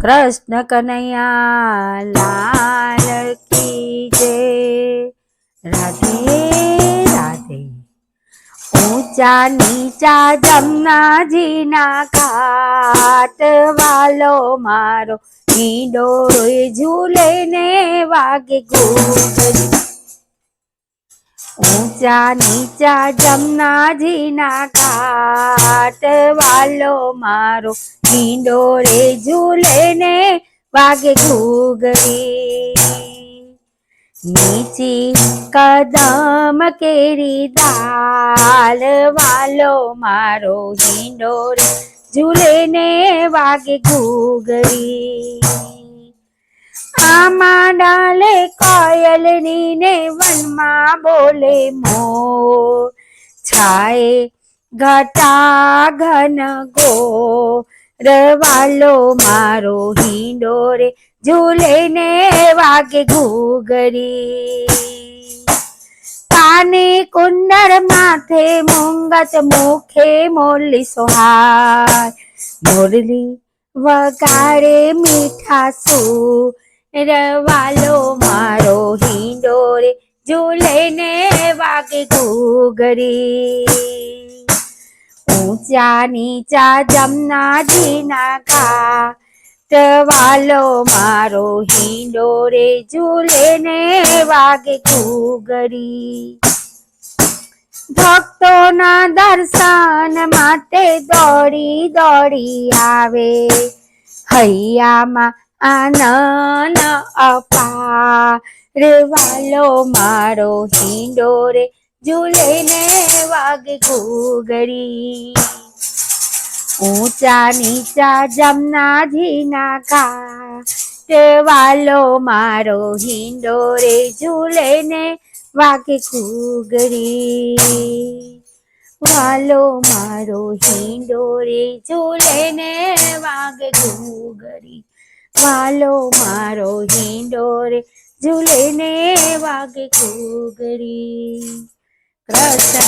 કૃષ્ણ કનૈયા લાલ કી જય। રાધે રાધે। ઊંચા નીચા જમનાજીના ઘાટ વાલો મારો હિંડોળે ઝૂલે ને વાગે ઘૂઘરી। ઊંચા નીચા જમનાજીના ઘાટ વાલો મારો હિંડોળે ઝૂલે ને વાગે ઘૂઘરી। નીચી કદમ કેરી દાલ વાલો મારો હિંડોળે ઝૂલે ને વાગે ઘૂઘરી। આમાં ડાલે કોયલની ને વનમાં બોલે મોર। છાયે ઘટા ઘન ઘોર વાલો મારો હિંડોળે ઝૂલે ને વાગે ઘૂઘરી। કાને કુંડળ માથે મુંગટ મુખે મોરલી સોહાર। મોરલી વગાડે મીઠા સૂર વાલો મારો હિંડોળે ઝૂલે ને વાગે ઘૂઘરી। ઊંચા નીચા જમનાજીના ઘાટ વાલો મારો હિંડોળે ઝૂલે ને વાગે ઘૂઘરી। ભક્તોના દર્શન માટે દોડી દોડી આવે। હૈયામાં આનંદ અપાર વાલો મારો હિંડોળે ઝૂલે ને વાગે ઘૂઘરી। ઊંચા નીચા જમનાજીના ઘાટ વાલો મારો હિંડોળે ઝૂલે ને વાગે ઘૂઘરી। વાલો મારો હિંડોળે ઝૂલે ને વાગે ઘૂઘરી। વાલો મારો હિંડોળે ઝૂલે ને વાગે ઘૂઘરી। કૃષ્ણ